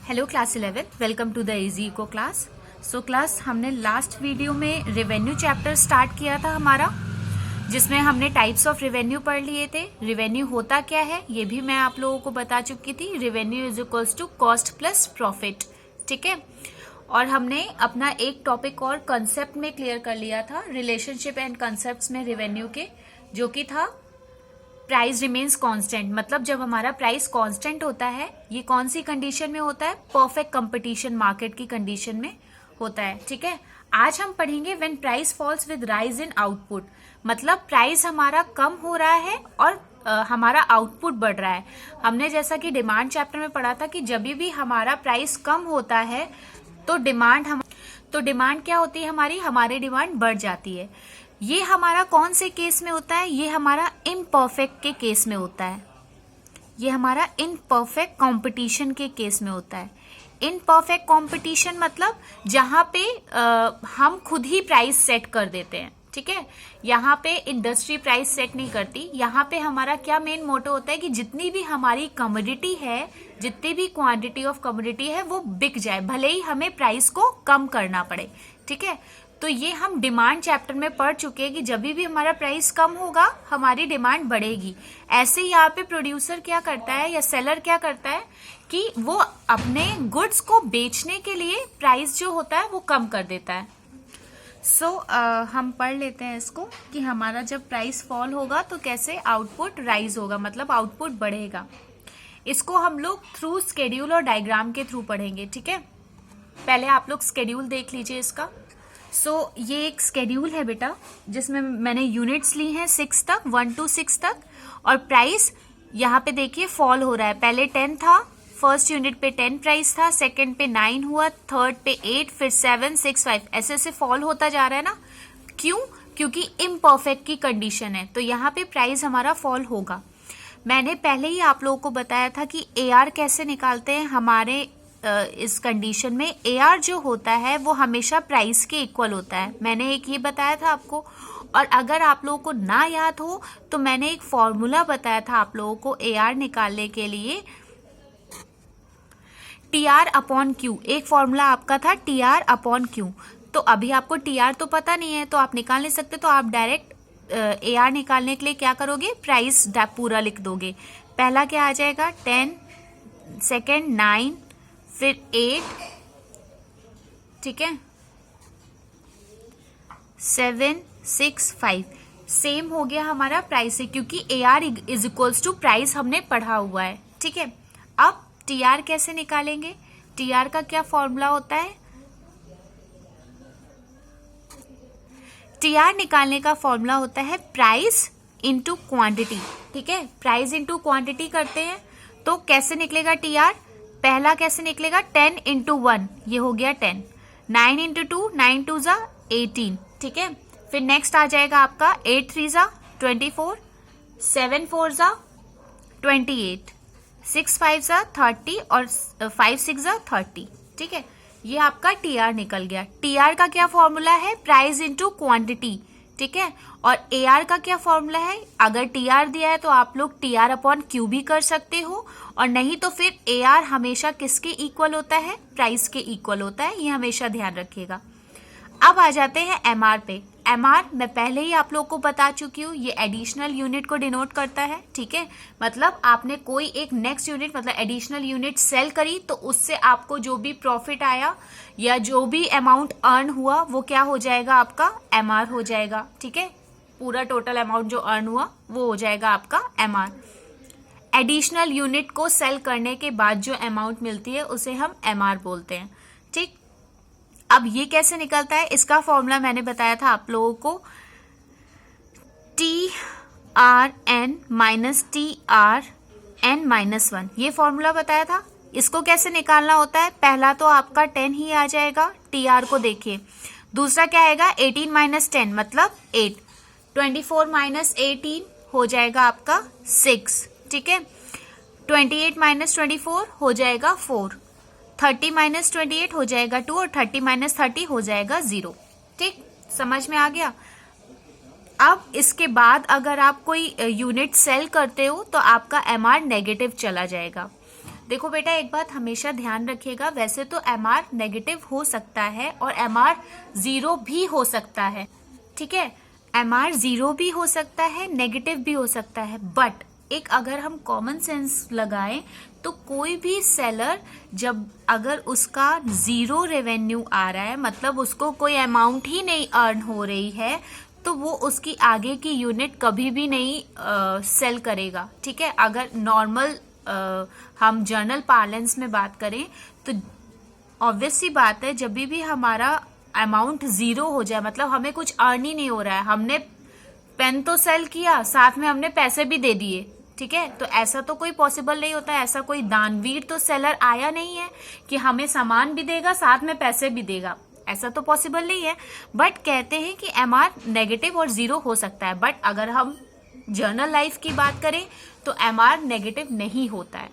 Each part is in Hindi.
Hello class 11, welcome to the easy eco class. So class, हमने लास्ट वीडियो में रेवेन्यू चैप्टर स्टार्ट किया था हमारा, जिसमें हमने टाइप्स ऑफ रेवेन्यू पढ़ लिए थे। रेवेन्यू होता क्या है ये भी मैं आप लोगों को बता चुकी थी। Revenue is equals to cost plus profit, ठीक है। और हमने अपना एक टॉपिक और कंसेप्ट में क्लियर कर लिया था, रिलेशनशिप एंड कंसेप्ट में रेवेन्यू के, जो कि था प्राइस रिमेन्स कांस्टेंट। मतलब जब हमारा प्राइस कांस्टेंट होता है, ये कौन सी कंडीशन में होता है? परफेक्ट कंपटीशन मार्केट की कंडीशन में होता है, ठीक है। आज हम पढ़ेंगे when price falls with rise in output. मतलब प्राइस हमारा कम हो रहा है और हमारा आउटपुट बढ़ रहा है। हमने जैसा कि डिमांड चैप्टर में पढ़ा था कि जब भी हमारा प्राइस कम होता है तो डिमांड क्या होती है? हमारी डिमांड बढ़ जाती है। ये हमारा कौन से केस में होता है? ये हमारा इम्परफेक्ट के केस में होता है। ये हमारा इम्परफेक्ट कंपटीशन के केस में होता है। इम्परफेक्ट कंपटीशन मतलब जहां पे हम खुद ही प्राइस सेट कर देते हैं, ठीक है। यहाँ पे इंडस्ट्री प्राइस सेट नहीं करती। यहाँ पे हमारा क्या मेन मोटो होता है कि जितनी भी हमारी कमोडिटी है, जितनी भी क्वांटिटी ऑफ कमोडिटी है, वो बिक जाए, भले ही हमें प्राइस को कम करना पड़े, ठीक है। तो ये हम डिमांड चैप्टर में पढ़ चुके हैं कि जब भी हमारा प्राइस कम होगा हमारी डिमांड बढ़ेगी। ऐसे ही यहाँ पे प्रोड्यूसर क्या करता है या सेलर क्या करता है कि वो अपने गुड्स को बेचने के लिए प्राइस जो होता है वो कम कर देता है। हम पढ़ लेते हैं इसको कि हमारा जब प्राइस फॉल होगा तो कैसे आउटपुट राइज होगा, मतलब आउटपुट बढ़ेगा। इसको हम लोग थ्रू स्केड्यूल और डायग्राम के थ्रू पढ़ेंगे, ठीक है। पहले आप लोग स्केड्यूल देख लीजिए इसका। ये एक स्केड्यूल है बेटा, जिसमें मैंने यूनिट्स ली हैं 6 तक, 1 to 6 तक। और प्राइस यहाँ पे देखिए फॉल हो रहा है। पहले 10 था, फर्स्ट यूनिट पे 10 प्राइस था, सेकंड पे 9 हुआ, थर्ड पे 8, फिर 7, 6, 5, ऐसे ऐसे फॉल होता जा रहा है ना। क्यों? क्योंकि इम्परफेक्ट की कंडीशन है, तो यहाँ पे प्राइस हमारा फॉल होगा। मैंने पहले ही आप लोगों को बताया था कि AR कैसे निकालते हैं हमारे इस कंडीशन में। AR जो होता है वो हमेशा प्राइस के इक्वल होता है। मैंने एक ये बताया था आपको। और अगर आप लोगों को ना याद हो तो मैंने एक फॉर्मूला बताया था आप लोगों को AR निकालने के लिए, TR अपॉन Q। एक फॉर्मूला आपका था TR अपॉन Q। तो अभी आपको TR तो पता नहीं है तो आप निकाल नहीं सकते, तो आप डायरेक्ट AR निकालने के लिए क्या करोगे? प्राइस पूरा लिख दोगे। पहला क्या आ जाएगा? 10, सेकेंड 9, फिर 8, ठीक है, 7, 6, 5। सेम हो गया हमारा प्राइस से, क्योंकि AR is equals to price हमने पढ़ा हुआ है, ठीक है। अब TR कैसे निकालेंगे? TR का क्या फॉर्मूला होता है? TR निकालने का फॉर्मूला होता है प्राइस इंटू क्वांटिटी, ठीक है। प्राइस इंटू क्वांटिटी करते हैं तो कैसे निकलेगा TR? पहला कैसे निकलेगा? 10 इंटू 1, ये हो गया 10। 9 इंटू 2, 9 2 जा 18, ठीक है। फिर नेक्स्ट आ जाएगा आपका 8 3 जा 24, 7 4 जा 28, 6 5 जा 30 और 5 6 जा 30, ठीक है। ये आपका TR निकल गया। TR का क्या फॉर्मूला है? प्राइस इंटू क्वांटिटी, ठीक है। और AR का क्या फॉर्मूला है? अगर TR दिया है तो आप लोग TR अपॉन Q भी कर सकते हो, और नहीं तो फिर AR हमेशा किसके इक्वल होता है? प्राइस के इक्वल होता है, ये हमेशा ध्यान रखिएगा। अब आ जाते हैं MR पे। MR मैं पहले ही आप लोग को बता चुकी हूँ, ये एडिशनल यूनिट को डिनोट करता है, ठीक है। मतलब आपने कोई एक नेक्स्ट यूनिट मतलब एडिशनल यूनिट सेल करी तो उससे आपको जो भी प्रॉफिट आया या जो भी अमाउंट अर्न हुआ वो क्या हो जाएगा? आपका MR हो जाएगा, ठीक है। पूरा टोटल अमाउंट जो अर्न हुआ वो हो जाएगा आपका MR। एडिशनल यूनिट को सेल करने के बाद जो अमाउंट मिलती है उसे हम MR बोलते हैं, ठीक। अब ये कैसे निकलता है? इसका फॉर्मूला मैंने बताया था आप लोगों को, TRN माइनस TRN माइनस 1, ये फॉर्मूला बताया था। इसको कैसे निकालना होता है? पहला तो आपका 10 ही आ जाएगा, TR को देखिए। दूसरा क्या आएगा? 18 माइनस 10 मतलब 8, 24 माइनस 18 हो जाएगा आपका 6, ठीक है। 28 माइनस 24 हो जाएगा 4, 30 माइनस 28 हो जाएगा 2 और 30 माइनस 30 हो जाएगा 0, ठीक। समझ में आ गया? अब इसके बाद अगर आप कोई यूनिट सेल करते हो तो आपका MR नेगेटिव चला जाएगा। देखो बेटा, एक बात हमेशा ध्यान रखिएगा, वैसे तो MR नेगेटिव हो सकता है और MR 0 भी हो सकता है, ठीक है। MR 0 भी हो सकता है, नेगेटिव भी हो सकता है, बट एक अगर हम कॉमन सेंस लगाएं तो कोई भी सेलर जब अगर उसका 0 रेवेन्यू आ रहा है, मतलब उसको कोई अमाउंट ही नहीं अर्न हो रही है, तो वो उसकी आगे की यूनिट कभी भी नहीं सेल करेगा, ठीक है। अगर नॉर्मल हम जनरल पार्लेंस में बात करें तो ऑब्वियस सी बात है, जब भी हमारा अमाउंट 0 हो जाए, मतलब हमें कुछ अर्न ही नहीं हो रहा है, हमने पेन तो सेल किया, साथ में हमने पैसे भी दे दिए, ठीक है, तो ऐसा तो कोई पॉसिबल नहीं होता है। ऐसा कोई दानवीर तो सेलर आया नहीं है कि हमें सामान भी देगा साथ में पैसे भी देगा, ऐसा तो पॉसिबल नहीं है। बट कहते हैं कि MR नेगेटिव और 0 हो सकता है, बट अगर हम जर्नल लाइफ की बात करें तो MR नेगेटिव नहीं होता है।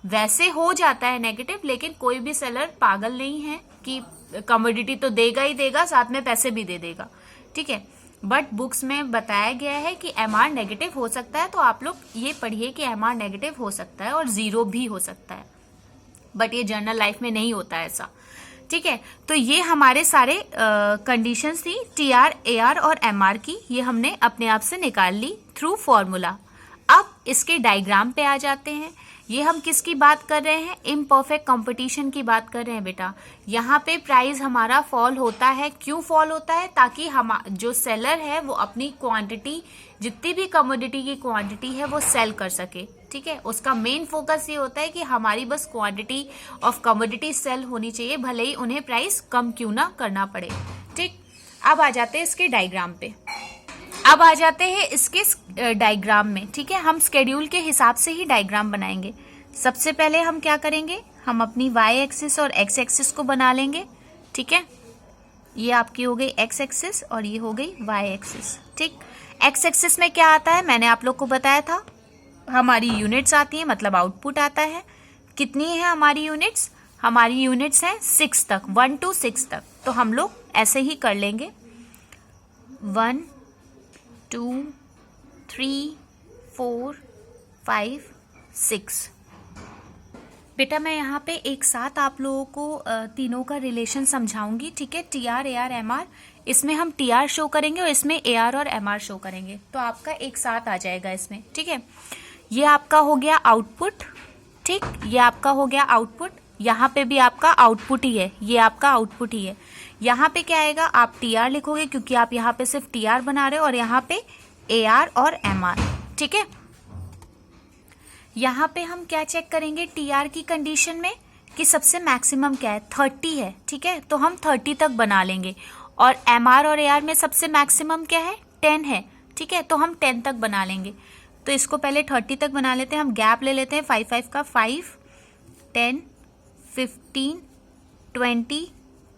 वैसे हो जाता है नेगेटिव, लेकिन कोई भी सेलर पागल नहीं है कि कमोडिटी तो देगा ही देगा, साथ में पैसे भी दे देगा, ठीक है। बट बुक्स में बताया गया है कि MR नेगेटिव हो सकता है, तो आप लोग ये पढ़िए कि MR नेगेटिव हो सकता है और 0 भी हो सकता है, बट ये जर्नल लाइफ में नहीं होता है ऐसा, ठीक है। तो ये हमारे सारे कंडीशंस थी TR, AR और MR की, ये हमने अपने आप से निकाल ली थ्रू फॉर्मूला। अब इसके डायग्राम पे आ जाते हैं। ये हम किसकी बात कर रहे हैं? इम्परफेक्ट कंपटीशन की बात कर रहे हैं बेटा। यहाँ पे प्राइस हमारा फॉल होता है, क्यों फॉल होता है? ताकि हम जो सेलर है वो अपनी क्वांटिटी, जितनी भी कमोडिटी की क्वांटिटी है वो सेल कर सके, ठीक है। उसका मेन फोकस ये होता है कि हमारी बस क्वांटिटी ऑफ कमोडिटी सेल होनी चाहिए, भले ही उन्हें प्राइस कम क्यों ना करना पड़े, ठीक। अब आ जाते हैं इसके डायग्राम पे, अब आ जाते हैं इसके डायग्राम में, ठीक है। हम स्केड्यूल के हिसाब से ही डायग्राम बनाएंगे। सबसे पहले हम क्या करेंगे, हम अपनी y एक्सिस और x एक्सिस को बना लेंगे, ठीक है। ये आपकी हो गई x एक्सिस और ये हो गई y एक्सिस, ठीक। x एक्सिस में क्या आता है, मैंने आप लोग को बताया था, हमारी यूनिट्स आती है, मतलब आउटपुट आता है। कितनी है हमारी यूनिट्स? हमारी यूनिट्स हैं 6 तक, 1 to 6 तक। तो हम लोग ऐसे ही कर लेंगे, 1 2 3 4 5 6। बेटा मैं यहाँ पे एक साथ आप लोगों को तीनों का रिलेशन समझाऊंगी, ठीक है। TR, AR, MR, इसमें हम TR शो करेंगे और इसमें AR और MR शो करेंगे, तो आपका एक साथ आ जाएगा इसमें, ठीक है। ये आपका हो गया आउटपुट, ठीक, ये आपका हो गया आउटपुट। यहाँ पे भी आपका आउटपुट ही है, ये आपका आउटपुट ही है। यहाँ पे क्या आएगा, आप TR लिखोगे क्योंकि आप यहाँ पे सिर्फ TR बना रहे हो, और यहाँ पे AR और MR, ठीक है। यहाँ पे हम क्या चेक करेंगे TR की कंडीशन में कि सबसे मैक्सिमम क्या है, 30 है, ठीक है, तो हम 30 तक बना लेंगे। और MR और AR में सबसे मैक्सिमम क्या है, 10 है, ठीक है, तो हम 10 तक बना लेंगे। तो इसको पहले 30 तक बना लेते हैं, हम गैप ले लेते हैं 5 का, 5 10 15 20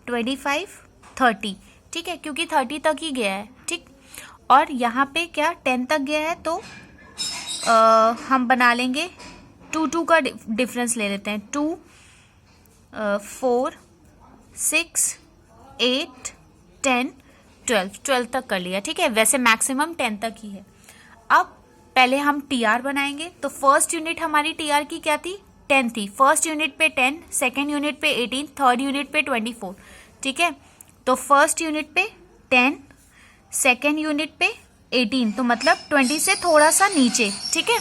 25 30, ठीक है, क्योंकि 30 तक ही गया है, ठीक। और यहाँ पे क्या 10 तक गया है, तो हम बना लेंगे 2 का डिफरेंस ले लेते हैं, 2 4 6 8 10 12 तक कर लिया, ठीक है। वैसे मैक्सिमम 10 तक ही है। अब पहले हम TR बनाएंगे, तो फर्स्ट यूनिट हमारी TR की क्या थी, 10 थी। फर्स्ट यूनिट पे 10, सेकेंड यूनिट पे 18, थर्ड यूनिट पे 24, ठीक है। तो फर्स्ट यूनिट पे 10, सेकेंड यूनिट पे 18, तो मतलब 20 से थोड़ा सा नीचे, ठीक है।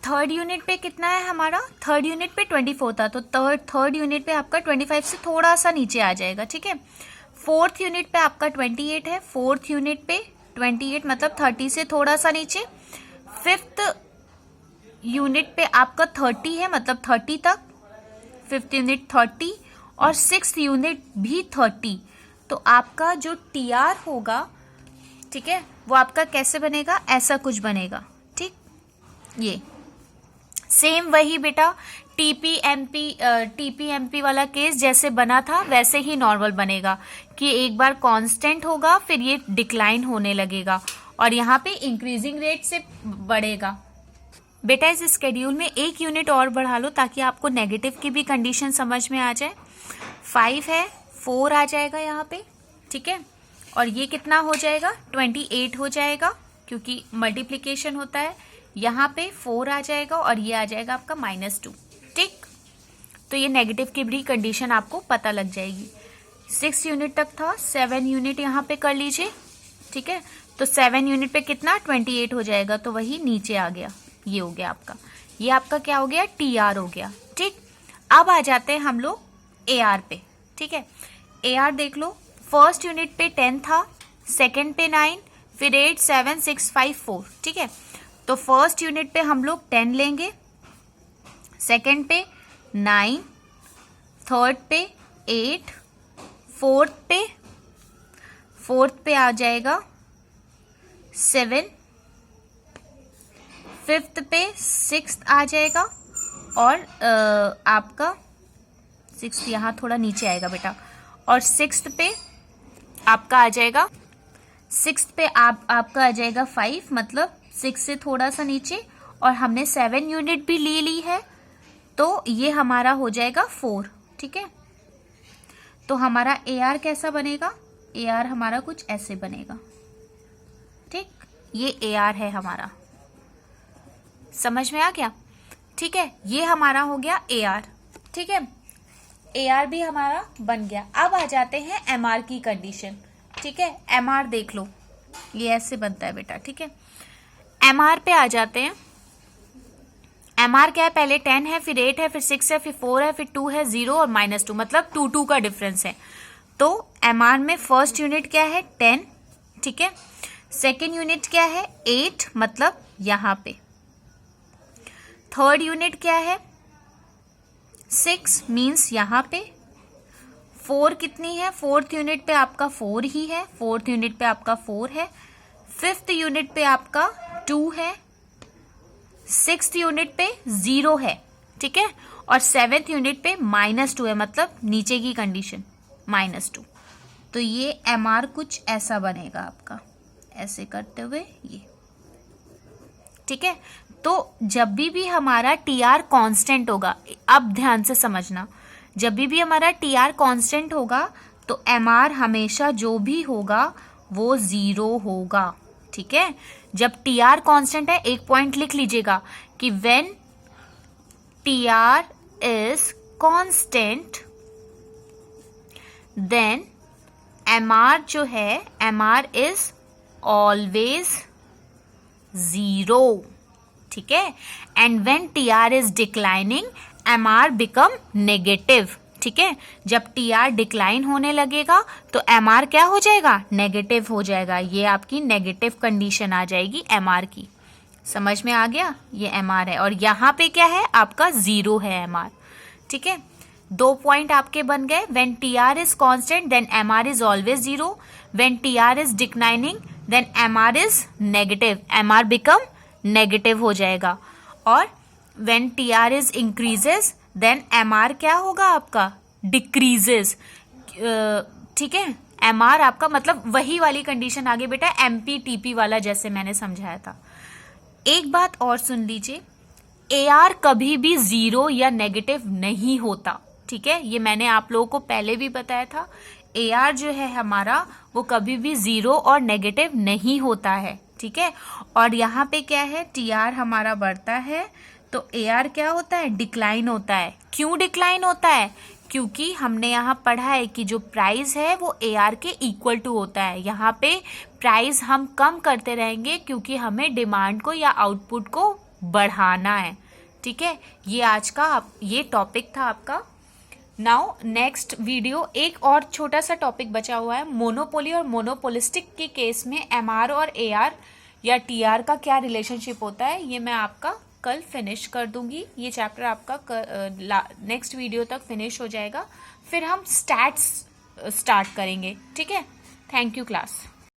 थर्ड यूनिट पे कितना है हमारा, थर्ड यूनिट पे 24 था, तो थर्ड यूनिट पे आपका 25 से थोड़ा सा नीचे आ जाएगा, ठीक है। फोर्थ यूनिट पे आपका 28 है, फोर्थ यूनिट पे 28 मतलब 30 से थोड़ा सा नीचे। फिफ्थ यूनिट पे आपका 30 है, मतलब 30 तक, फिफ्थ यूनिट 30, और सिक्स्थ यूनिट भी 30। तो आपका जो TR होगा, ठीक है, वो आपका कैसे बनेगा, ऐसा कुछ बनेगा, ठीक। ये सेम वही बेटा TPMP वाला केस जैसे बना था वैसे ही नॉर्मल बनेगा, कि एक बार कांस्टेंट होगा, फिर ये डिक्लाइन होने लगेगा और यहाँ पे इंक्रीजिंग रेट से बढ़ेगा। बेटा इस स्केड्यूल में एक यूनिट और बढ़ा लो ताकि आपको नेगेटिव की भी कंडीशन समझ में आ जाए। 5 है, 4 आ जाएगा यहाँ पे, ठीक है, और ये कितना हो जाएगा, 28 हो जाएगा, क्योंकि मल्टीप्लिकेशन होता है, यहाँ पे 4 आ जाएगा और ये आ जाएगा आपका -2। ठीक, तो ये नेगेटिव की भी कंडीशन आपको पता लग जाएगी। 6 यूनिट तक था, 7 यूनिट यहाँ पे कर लीजिए। ठीक है, तो 7 यूनिट पे कितना 28 हो जाएगा, तो वही नीचे आ गया, ये हो गया आपका, ये आपका क्या हो गया, TR हो गया। ठीक, अब आ जाते हैं हम लोग AR पे। ठीक है, AR देख लो, फर्स्ट यूनिट पे 10 था, सेकंड पे 9, फिर 8 7 6 5 4। ठीक है, तो फर्स्ट यूनिट पे हम लोग 10 लेंगे, सेकंड पे 9, थर्ड पे 8, फोर्थ पे आ जाएगा 7, फिफ्थ पे 6 आ जाएगा, और आपका 6 यहाँ थोड़ा नीचे आएगा बेटा, और 6th पे आपका आ जाएगा, 6th पे आपका आ जाएगा 5, मतलब 6 से थोड़ा सा नीचे, और हमने 7 यूनिट भी ले ली है, तो ये हमारा हो जाएगा 4। ठीक है, तो हमारा AR कैसा बनेगा, AR हमारा कुछ ऐसे बनेगा। ठीक, ये AR है हमारा, समझ में आ गया। ठीक है, ये हमारा हो गया AR। ठीक है, AR भी हमारा बन गया। अब आ जाते हैं MR की कंडीशन। ठीक है, MR देख लो, ये ऐसे बनता है बेटा। ठीक है, MR पे आ जाते हैं। MR क्या है, पहले 10 है, फिर 8 है, फिर 6 है, फिर 4 है, फिर 2 है, 0 और -2, मतलब 2 का डिफरेंस है। तो MR में फर्स्ट यूनिट क्या है, 10। ठीक है, सेकेंड यूनिट क्या है, 8, मतलब यहाँ पे। थर्ड यूनिट क्या है, 6 मीन्स यहाँ पे। 4 कितनी है, फोर्थ यूनिट पे आपका 4 ही है, फोर्थ यूनिट पे आपका 4 है। फिफ्थ यूनिट पे आपका 2 है, 6th यूनिट पे 0 है। ठीक है, और 7th यूनिट पे -2 है, मतलब नीचे की कंडीशन -2। तो ये MR कुछ ऐसा बनेगा आपका, ऐसे करते हुए ये। ठीक है, तो जब भी हमारा TR कांस्टेंट होगा, अब ध्यान से समझना, जब भी हमारा TR कांस्टेंट होगा तो MR हमेशा जो भी होगा वो 0 होगा। ठीक है, जब TR कांस्टेंट है, एक पॉइंट लिख लीजिएगा कि when TR is constant then MR जो है, MR इज ऑलवेज 0। ठीक है, and when TR is declining MR become negative. ठीक है, जब TR डिक्लाइन होने लगेगा तो MR क्या हो जाएगा, नेगेटिव हो जाएगा। ये आपकी नेगेटिव कंडीशन आ जाएगी MR की। समझ में आ गया, ये MR है, और यहाँ पे क्या है आपका 0 है MR। ठीक है, 2 पॉइंट आपके बन गए। When TR is constant then MR is always 0, when TR is declining then MR is negative, MR become negative हो जाएगा। और when TR is increases then MR क्या होगा आपका, डिक्रीजेस। ठीक है, MR आपका मतलब वही वाली कंडीशन आगे बेटा, MPTP वाला, जैसे मैंने समझाया था। एक बात और सुन लीजिए, AR कभी भी 0 या नेगेटिव नहीं होता। ठीक है, ये मैंने आप लोगों को पहले भी बताया था। AR जो है हमारा, वो कभी भी 0 और नेगेटिव नहीं होता है। ठीक है, और यहाँ पे क्या है, TR हमारा बढ़ता है तो AR क्या होता है, डिक्लाइन होता है। क्यों डिक्लाइन होता है, क्योंकि हमने यहाँ पढ़ा है कि जो प्राइस है वो AR के इक्वल टू होता है। यहाँ पे प्राइस हम कम करते रहेंगे क्योंकि हमें डिमांड को या आउटपुट को बढ़ाना है। ठीक है, ये आज का ये टॉपिक था आपका। नाउ नेक्स्ट वीडियो, एक और छोटा सा टॉपिक बचा हुआ है, मोनोपोली और मोनोपोलिस्टिक के केस में MR और AR या TR का क्या रिलेशनशिप होता है, ये मैं आपका कल फिनिश कर दूंगी। ये चैप्टर आपका नेक्स्ट वीडियो तक फिनिश हो जाएगा, फिर हम स्टैट्स स्टार्ट करेंगे। ठीक है, थैंक यू क्लास।